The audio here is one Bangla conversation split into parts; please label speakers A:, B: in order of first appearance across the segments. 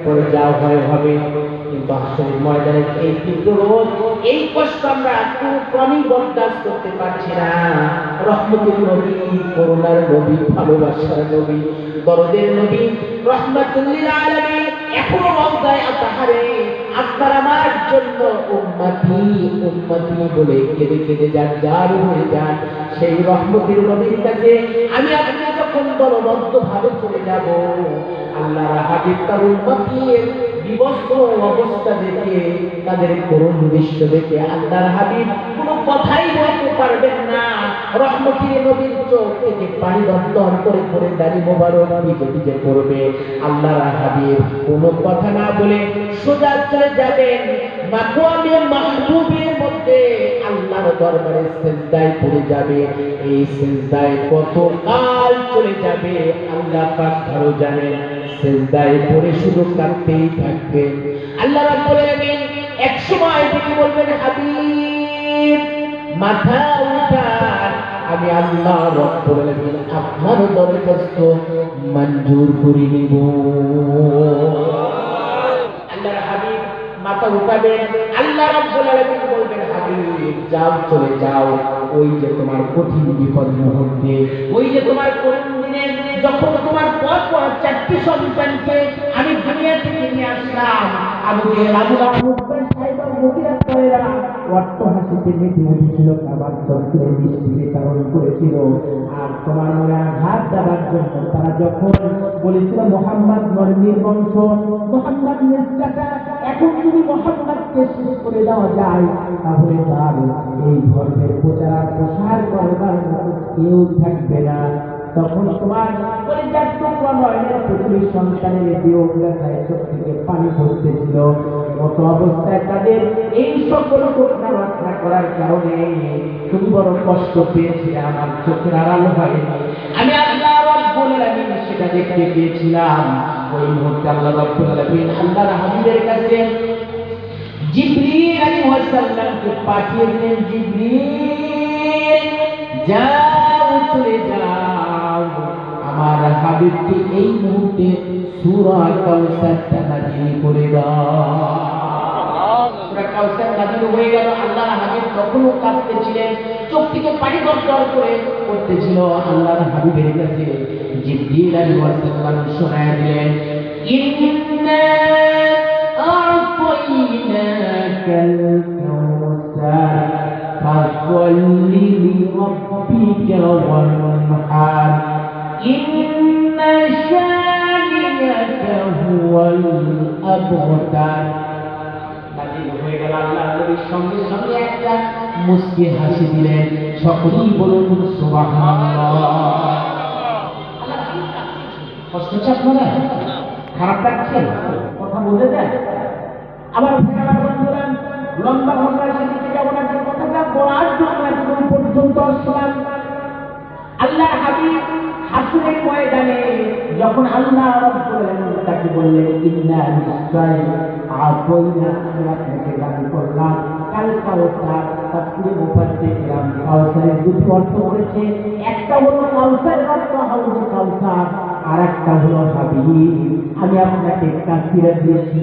A: এরপরে যাও হয় হবে। কিন্তু আসলে ময়দানে এই তীব্র রোদ, এই কষ্ট আমরা কোনো ক্রমেই বরদাস্ত করতে পারছি না। রহমতের নবী, করুণার নবী, ভালোবাসার নবী, দরদের নবী, রহমাতুল লিল আলামিন এখনো রওজায়ে আতহারে আপনার আমার জন্য উম্মতি উম্মতি বলে কেঁদে কেঁদে যান, জার হয়ে যান। সেই রহমতের নবীর কাছে আমি আপনি যখন দলবদ্ধ ভাবে চলে যাব, আল্লাহর হাবিব তার উম্মতের বিবস্ত্র অবস্থা দেখে, তাদের করুণ দৃশ্য দেখে আল্লাহর হাবিব কোনো কথাই বলতে পারবেন না। রহমতের নবীর চোখ থেকে পানি দন্তর করে করে দাড়ি মোবারক ভিজে ভিজে পড়বে। আল্লাহর হাবিব কোনো কথা না বলে সোজা চলে যাবেন মাকামে মাহবুবের মধ্যে, আল্লাহর দরবারে সিজদায় পড়ে যাবে। এই সিজদায় কত কাল চলে যাবে আল্লাহ পাক ভালো জানেন। সিজদায় পড়ে শুধু কাঁদতেই থাকবেন। আল্লাহ রাব্বুল আলামিন এক সময় ডেকে বলবেন, হাবিব মাথা উঠান, আমি আল্লাহ রাব্বুল আলামিন আপনার দরখাস্ত মঞ্জুর করে নিব। আল্লাহর হাবিব মাথা উঠাবেন, আল্লাহ রাব্বুল আলামিন বলবেন, হাবিব যাও চলে যাও। ওই যে তোমার কঠিন বিপদ মুহূর্তে, ওই যে তোমার করুণ দিনে যখন তোমার পর পর চারটি সন্তানকে আমি দুনিয়া থেকে নিয়ে আসলাম, আবু জেহেল, আবু লাহাব, উতবা, সাইবা, মুগীরা কয়রা অট্ট হাসিতে মেতে উঠেছিল, কাবার চক্রে দৃষ্টিকে ধারণ করেছিল। আর তোমার মনে আঘাত দেওয়ার জন্য তারা যখন বলেছিল মুহাম্মদ নবীর বংশ, মুহাম্মদ নেস্তাটা, এখন যদি মুহাম্মদকে শেষ করে দেওয়া যায় তাহলে তার এই ধর্মের প্রচার প্রসার করবার মতো কেউ থাকবে না। তখন তোমার পরিত্যক্ত নয়নের পৃথিবীর সন্তানের বিয়োগ দেখায় চোখ থেকে পানি পড়তেছিল। মতো অবস্থায় তাদের এই সকল ঘটনা রক্ষা করার কারণে তুমি বড় কষ্ট পেয়েছি, আমার চোখের আড়াল হয়নি। আমি আল্লাহ রাব্বুল আলামিন সেটা দেখতে পেয়েছিলাম। ওই মুহূর্তে আল্লাহ রাব্বুল আলামিন আল্লাহর হাবিবের কাছে জিবরিল আলাইহিস সালামকে পাঠিয়ে দিলেন, জিবরিল যাও চলে যাও, আমার হাবিবকে এই মুহূর্তে সূরা কাউসারটা নাযিল করে দাও। সূরা কাউসার নাযিল হয়ে গেল। আল্লাহর হাবিব তখনও কাঁদতেছিলেন, চোখ থেকে পানি দরদর করে পড়তেছিল। আল্লাহর হাবিবের কাছে জিবরিল আলাইহিস সালাম শোনায় দিলেন, ইন্না আ'তাইনাকাল কাউসার ফাসল্লি লিরাব্বিকা ওয়ানহার ইন্না শানিআকা হুয়াল আবতার। নাযিল হয়ে গেল। আল্লাহর নবীর সঙ্গে সঙ্গে একটা মুস্কি হাসি দিলেন। সকলেই বলুন সুবহানাল্লাহ। কষ্ট হচ্ছে আপনারা? খারাপ লাগছে? কথা বলে দেয়। আবার বন্ধুরা, লম্বা ঘটনা সেদিকে যাব না, যে কথাটা বলার জন্য এখন পর্যন্ত আসলাম। আল্লাহ হাবিব হাসরের ময়দানে যখন আল্লাহ রাব্বুল আলামিন তাকে বললেন, ইন্না নিশ্চয় আ'তাইনা, আমি আপনাকে দান করলাম কাল কাউসার। তাফসীরে মুফাসসির কিরাম কাউসারের দুটি অর্থ করেছে। একটা হলো কাউসারের অর্থ হাউজে কাউসার, আর একটা হলো হাবিব, আমি আপনাকে কাফিরা দিয়েছি,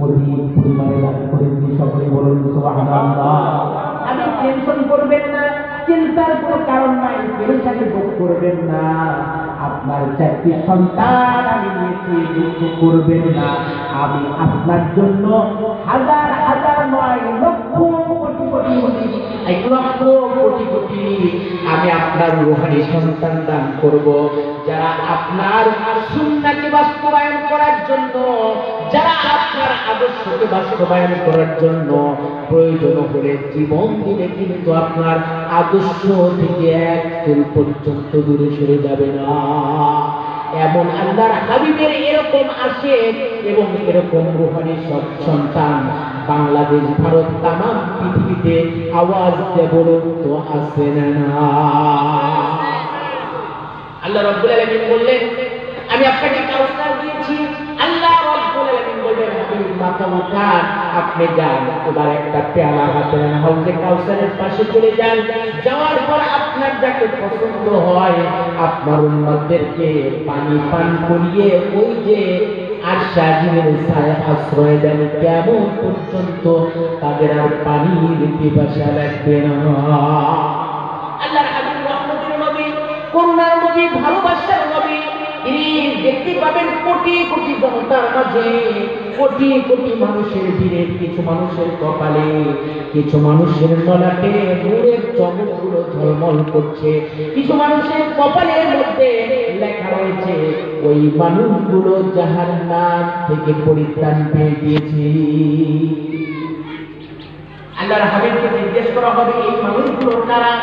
A: অধিক পরিমাণে দান করেছি। সকলে বলুন সুবহানাল্লাহ। আমি টেনশন করবেন না, চিন্তার কোনো কারণ নাই, পেরেশানি ভোগ করবেন না। আপনার চারটি সন্তান আমি নিয়েছি, দুঃখ করবেন না। আমি আপনার জন্য হাজার হাজার নয়, লক্ষ কোটি কোটি এক লক্ষ কোটি কোটি আমি আপনার রূহানি সন্তান দান করব, যারা আপনার সুন্নাহকে বাস্তবায়ন করার জন্য, যারা আপনার আদর্শকে বাস্তবায়ন করার জন্য প্রয়োজন হলে জীবন দিলে কিন্তু আপনার আদর্শ থেকে এক চুল পর্যন্ত দূরে সরে যাবে না। এমন আল্লাহর হাবিবের এরকম আসে এবং এরকম রূহানি সব সন্তান বাংলাদেশ, ভারত, তামাম পৃথিবীতে আওয়াজ দেবর তো আছে না। আল্লাহ রাব্বুল আলামিন বললেন, আমি আপনাকে কাউসার দিয়েছি। আল্লাহ রাব্বুল আলামিন বললেন, আপনি মাথা উঠান, আপনি যান, এবার একটা পেয়ালা হাতে নেন, হাউজে কাউসারের পাশে চলে যান। যাওয়ার পর আপনার যাকে পছন্দ হয় আপনার উম্মতদেরকে পানি পান করিয়ে ওই যে আর শাহিনের ছায়া আশ্রয় দেন কেমন পর্যন্ত তাদের আর পানির পিপাসা লাগবে না। আল্লাহর হাবিব রহমতের নবী, করুণার নবী, ভালোবাসার নবী, দেখতে পাবেন কোটি কোটি জনতার মাঝে, কোটি কোটি মানুষের ভিড়ে, কিছু মানুষের কপালে, কিছু মানুষের ললাটে নূরের চমকগুলো ঝলমল করছে, কিছু মানুষের কপালের মধ্যে লেখা রয়েছে ওই মানুষগুলো জাহান্নাম থেকে পরিত্রাণ পেয়ে গিয়েছে। আল্লাহর হাবিবকে জিজ্ঞেস করা হবে এই মানুষগুলো কারা?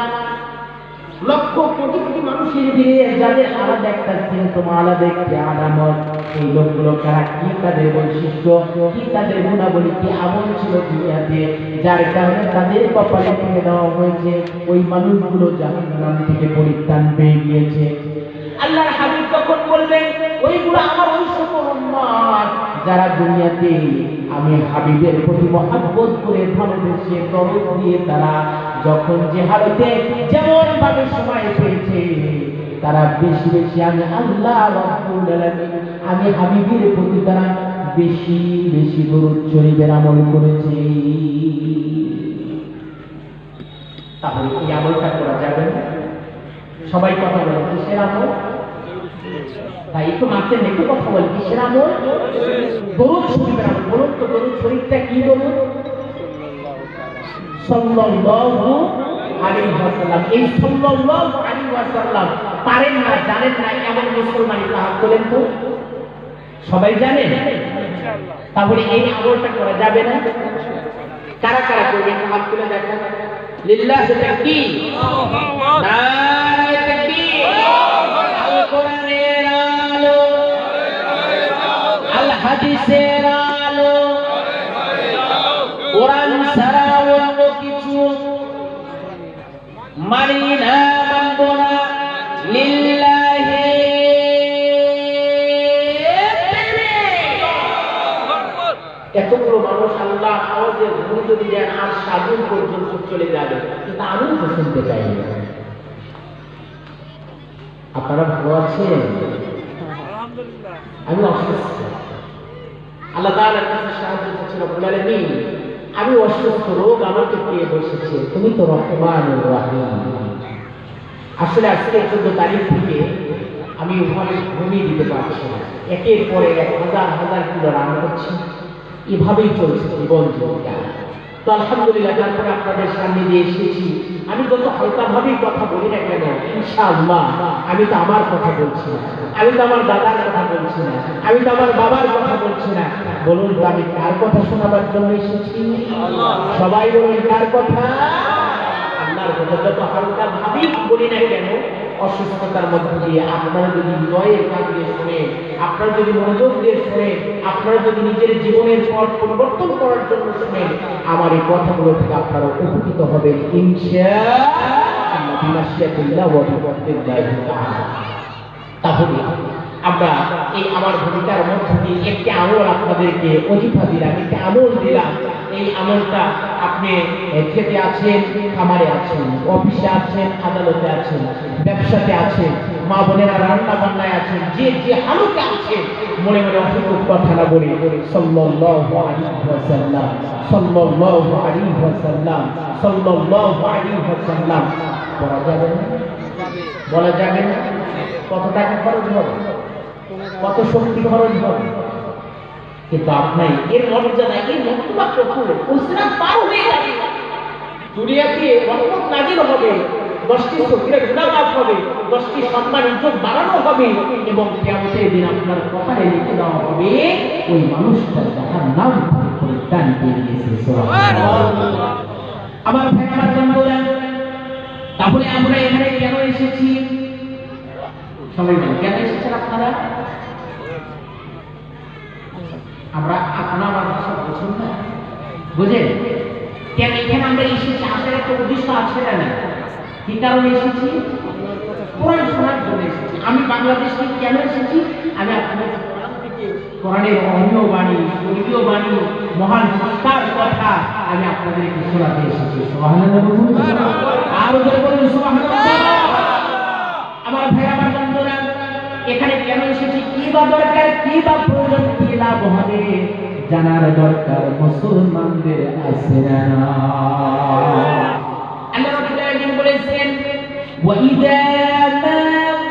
A: লক্ষ কোটি কোটি মানুষের ভিড়ে যাদের আলাদা একটা সিম্পটম, আলাদা একটা আলামত, এই লোকগুলো কারা, কি তাদের বৈশিষ্ট্য, কি তাদের গুণাবলী, কি আমল ছিল দুনিয়াতে, যার কারণে তাদের কপালে টেনে দেওয়া হয়েছে ওই মানুষগুলো জাহান্নাম থেকে পরিত্রাণ পেয়ে গিয়েছে। আল্লাহর হাবিব তখন বলবেন ওইগুলো আমার ওই সকল উম্মত যারা দুনিয়াতে আমি হাবিবের প্রতি মহব্বত করে ভালোবেসে দরদ দিয়ে তারা যখন যে হালতে যেমন ভাবে সময় পেয়েছে তারা বেশি বেশি আমি আল্লাহ রাব্বুল আলামিন আমি হাবিবের প্রতি তারা বেশি বেশি দরুদ শরীফের আমল করেছে। তাহলে এই আমলটা করা যাবে না? সবাই কথা বলে কিসের আমল? তাই একটু মাঝে একটু কথা বলি কিসের আমল? দরুদ শরীফের আমল। বলুন তো দরুদ শরীফটা কি? দরুদ সাল্লাল্লাহু আলাইহি ওয়াসাল্লাম। এই সাল্লাল্লাহু আলাইহি ওয়াসাল্লাম পারেন না, জানেন না এমন মুসলমানই হাত তোলেন তো? সবাই জানে? তাহলে এই আমলটা করা যাবে না? কারা কারা করবেন হাত তুলে দেখেন। লিল্লাহি তাকবীর, নারে তাকবীর, আল কোরআনের আলো, আল হাদিসের আলো, কোরআন ছাড়া অন্য কিছু মানি না, মানব না। লিল্লাহি এতগুলো মানুষ আল্লাহ আওয়াজের ধ্বনি যদি দেন আর সাধন পর্যন্ত চলে যাবে, কিন্তু আমি তো শুনতে চাই না। আপনারা ভালো আছেন? আমি অসুস্থ, আল্লাহ তাআলার কাছে সাহায্য চাচ্ছি রব্বুল আলামিন। আমি অসুস্থ, রোগ আমাকে পেয়ে বসেছে, তুমি তো রহমানুর রহিম। আসলে আজকে 14 তারিখ থেকে আমি ওভাবে ঘুমিয়ে দিতে পারছি না, একের পরে 1000 কিলো রান্না করছি, এভাবেই চলছে জীবন জীবিকা। তো আলহামদুলিল্লাহ তারপরে আপনাদের সামনে দিয়ে এসেছি। আমি যত হালকাভাবেই কথা বলি না কেন, ইনশাআল্লাহ আমি তো আমার কথা বলছি না, আমি তো আমার দাদার কথা বলছি না, আমি তো আমার বাবার কথা বলছি না। বলুন তো আমি কার কথা শোনাবার জন্য এসেছি? সবাই বলুন কার কথা? আল্লাহর কথা। যত হালকাভাবেই বলি না কেন, অসুস্থতার মধ্যে দিয়ে আপনারা যদি হৃদয়ের কান দিয়ে শুনে, আপনারা যদি মনোযোগ দিয়ে শুনে, আপনারা যদি নিজের জীবনের পথ পরিবর্তন করার জন্য শুনেন, আমার এই কথাগুলো থেকে আপনারা উপকৃত হবেন ইনশাআল্লাহ। তাহলে আমরা এই আমার ভূমিকার মধ্য দিয়ে একটি আমল আপনাদেরকে অজিফা দিলাম, একটি আমল দিলাম। এই আমলটা আপনি খেতে আছেন, খামারে আছেন, অফিসে আছেন, আদালতে আছেন, ব্যবসাতে আছেন, মা বোনেরা রান্না বান্নায় আছেন, যে যে হালতে আছেন, মনে মনে অহিত কথা না বলে সাল্লাল্লাহু আলাইহি ওয়াসাল্লাম, সাল্লাল্লাহু আলাইহি ওয়াসাল্লাম, সাল্লাল্লাহু আলাইহি ওয়াসাল্লাম বলা যাবে না? বলা যাবে না? কত টাকা খরচ হবে, কত শক্তি খরচ হবে, কিন্তু আপনার এর মর্যাদা, এর মর্যাদা প্রফুল্ল উসরা পার হয়ে যাবে। দুনিয়াতে রহমত নাজিল হবে, 10টি সগীরা গুনাহ মাফ হবে, 10টি সম্মান ইজ্জত বাড়ানো হবে, এবং কিয়ামতের দিন আপনার কপালে লিখে দেওয়া হবে ওই মানুষটা জাহান্নাম থেকে পরিত্রাণ পেয়ে গিয়েছে। সুবহানাল্লাহ। আমার ভাই, আমার বন্ধুরা, তাহলে আমরা এখানে কেন এসেছি? সবাই বলেন কেন এসেছেন আপনারা? আমরা আপনার আমার ভাষা বুঝুন না, বুঝেন কেন এখানে আমরা এসেছি? আসার একটা উদ্দেশ্য আছে না? কি কারণে এসেছি? কোরআন শোনার জন্য এসেছি। আমি বাংলাদেশ থেকে কেন এসেছি? আমি আপনাদের কোরআনের অন্য বাণী, স্বর্গীয় বাণী, মহান শিক্ষার কথা আমি আপনাদেরকে শোনাতে এসেছি। সুবহানাল্লাহ বলুন, আরো জোরে বলুন সুবহানাল্লাহ। আমার ভাই, আমার বন্ধুরা, এখানে কেন এসেছি? কি বা দরকার, কি বা প্রয়োজন, কি লাভ হবে জানার দরকার মুসলমানদের আছে না? আল্লাহ রাব্বুল আলামিন বলেছেন وَإِذَا مَا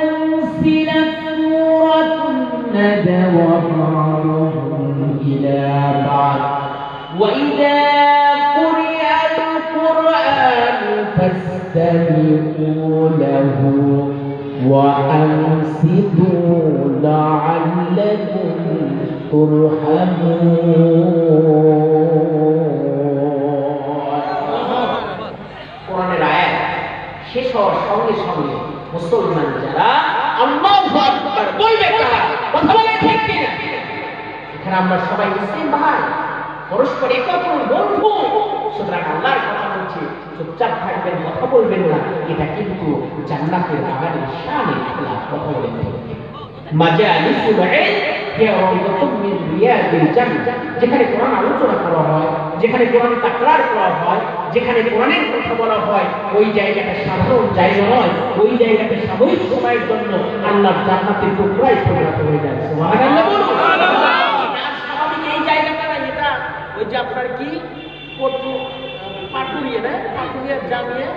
A: أُنْزِلَتْ سُورَةٌ نَدَوَا بَعْضُهُمْ إِلَى بَعْضٍ وَإِذَا قُرِئَ الْقُرْآنُ فَاسْتَمِعُوا لَهُ وَأَنصِتُوا لَعَلَّكُمْ কোরআনের আয়াত শেষ হওয়ার সঙ্গে সঙ্গে মুসলমান যারা আল্লাহু আকবার বলবে তারা কথা বলে ঠিক কিনা? এখানে আমরা সবাই মুসলিম ভাই, পরস্পর একে অপরের বন্ধু, সুতরাং আল্লাহর কথা বলছি, চুপচাপ থাকবেন, কথা বলবেন না। এটা কিন্তু জান্নাতের বাগানের শানে আল্লাহ কথা বলেন। মাজালিসুল ইলম মিন রিয়াদিল জান্নাহ, যেখানে কোরআন আলোচনা করা হয়, যেখানে কোরআন তাকরার করা হয়, যেখানে কোরআনের কথা বলা হয়, ওই জায়গাটা সাধারণ জায়গা নয়, ওই জায়গাটা সাময়িক সময়ের জন্য আল্লাহর জান্নাতের টুকরায় পরিণত হয়ে যায়। সুবহানাল্লাহ বলুন। স্বাভাবিক এই জায়গাটা না, এটা ওই যে আপনার কি পাটুরিয়া না, পাটুরিয়া জামিয়া,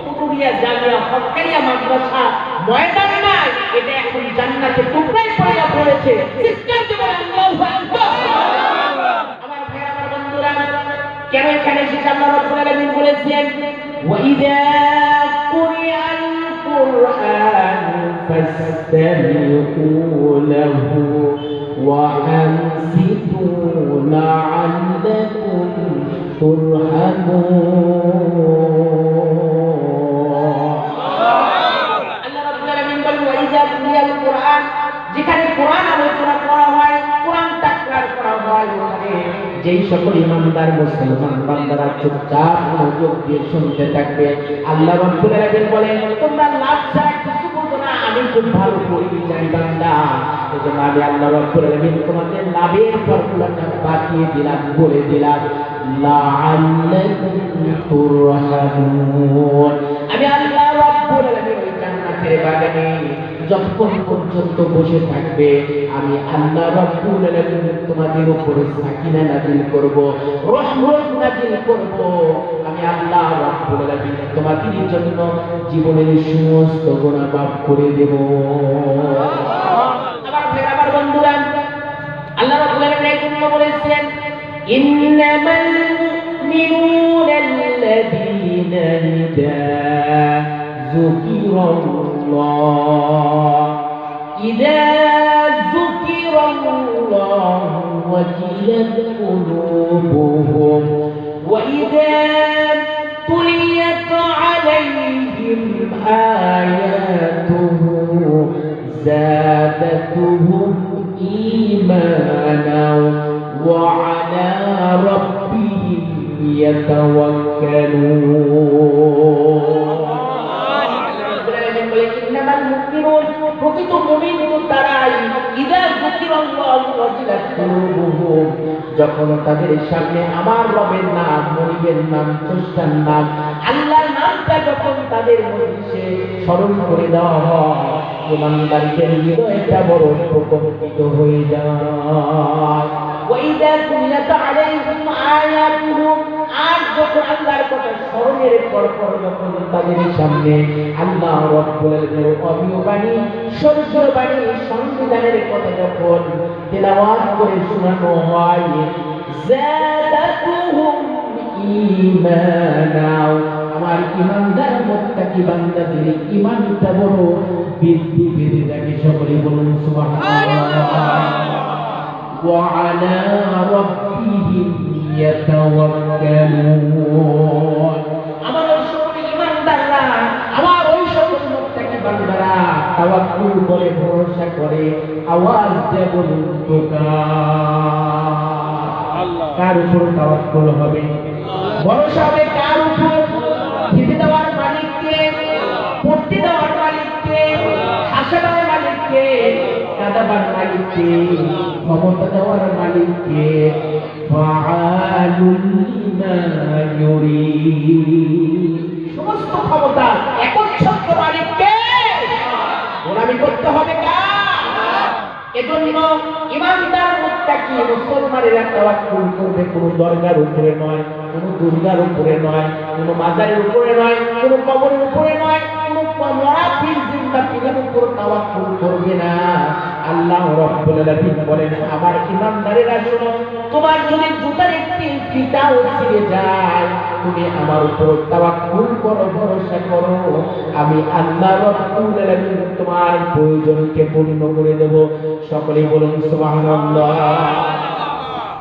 A: পুটুরিয়া জামিয়া হক্কানিয়া মাদ্রাসা ময়দান নাই, এটা এখন জান্নাতের টুকরায় পরিণত হয়েছে। চিৎকার দিয়ে বলেন আল্লাহু আকবার। আমার ভাই, আমার বন্ধুরা, কেন এখানে এসেছে? আল্লাহ রাব্বুল আলামিন বলেছেন ওয়াইদা কুরিআল কুরআন ফাসতামিউ লাহু ওয়া আনসিতু লাআল্লাকুম তুরহামুন। যেখানে কোরআন আলোচনা করা হয়, কোরআন তাকরার করা হয়, ওখানে যেই সকল ইমানদার মুসলমান বান্দারা চুপচাপ মনোযোগ দিয়ে শুনতে থাকবে, আল্লাহ রাব্বুল আলামিন বলেন তোমরা লাভ ছাড়া কিছু বলতো না, আমি খুব ভালো করি জানি বান্দা। এজন্য আমি আল্লাহ রাব্বুল আলামিন তোমাদের লাভের ফর্মুলাটা বাতিয়ে দিলাম, বলে দিলাম লাআল্লাকুম তুরহামুন। আমি আল্লাহ রাব্বুল আলামিন ওই জান্নাতের বাগানে যতক্ষণ পর্যন্ত বসে থাকবে, আমি আল্লাহ রাব্বুল আলামিন তোমাদের উপরে সাকিনা নাযিল করব, রহমত নাযিল করব। আমি আল্লাহ রাব্বুল আলামিন তোমাদের জন্য জীবনের সমস্ত গুনাহ মাফ করে দেব। আমার ভাই, আমার বন্ধুরা, আল্লাহ রাব্বুল আলামিন এই জন্য বলেছেন ইন্নামাল মুমিনুনা আল্লাযীনা ইযা إذا ذكر الله وجلت قلوبهم وإذا تليت عليهم آياته زادتهم إيمانا وعلى ربهم يتوكلون। প্রকৃত মুমিন তারাই ইযা যুকিরাল্লাহু ওয়াজিলাত কুলুবুহুম, যখন তাদের সামনে আমার রবের নাম, মনিবের নাম, স্রষ্টার নাম, আল্লাহর নামটা যখন তাদের মধ্যে স্মরণ করে দেওয়া হয়, ইমানদারদের হৃদয়টা বড় প্রকম্পিত হয়ে যায়। ওয়াইদা তুলিয়াত আলাইহিম আয়াতুহু, আর যখন আল্লাহর কথা স্মরণের পর যখন তাদের সামনে আল্লাহ রাব্বুল আলামিনের অমীয় বাণী, সত্য বাণী, সংবিধানের কথা যখন তেলাওয়াত করে শোনানো হয়, যাদাতুহুম ঈমানা, আমার ঈমানদার মুত্তাকি বান্দাদের ঈমানটা বড় বৃদ্ধি পেতে থাকে। সকলে বলুন সুবহানাল্লাহ। ওয়া আলা রাব্বিহিম ইয়াতাওয়াক্কালুন, আমার ওই সকল ঈমানদাররা, আমার ওই সকল মুত্তাকি বান্দারা তাওয়াক্কুল করে, ভরসা করে। আওয়াজ দিয়ে বলুন তো কার উপর তাওয়াক্কুল হবে? ভরসা হবে কার উপর? খেতে দেওয়ার মালিককে, পড়তে দেওয়ার মালিককে, হাসা দেওয়ার মালিককে, কাঁদাবার মালিককে, ক্ষমতা দেওয়ার মালিককে, ফাআলুল লিমা ইউরিদ, সমস্ত ক্ষমতা একচ্ছত্র মালিককে গোলামি করতে হবে কার? এজন্য ইমানদার কি মুসলমানেরা তাওয়াক্কুল করবে কোন দরগার উপরে নয়, কোন দুর্গার উপরে নয়, কোন মাজারের উপরে নয়, কোন কবরের উপরে নয়, কোন মরা পীর জিন্দা পীরের উপর তাওয়াক্কুল করবে না। আল্লাহ রাব্বুল আলামিন বলেন আমার ঈমানদারেরা শোনো, তোমার যদি জুতার একটি ফিতাও ছিঁড়ে যায় তুমি আমার উপর তাওয়াক্কুল করো, ভরসা করো, আমি আল্লাহ রাব্বুল আলামিন তোমার প্রয়োজনকে পূর্ণ করে দেব। সকলেই বলুন সুবহানাল্লাহ।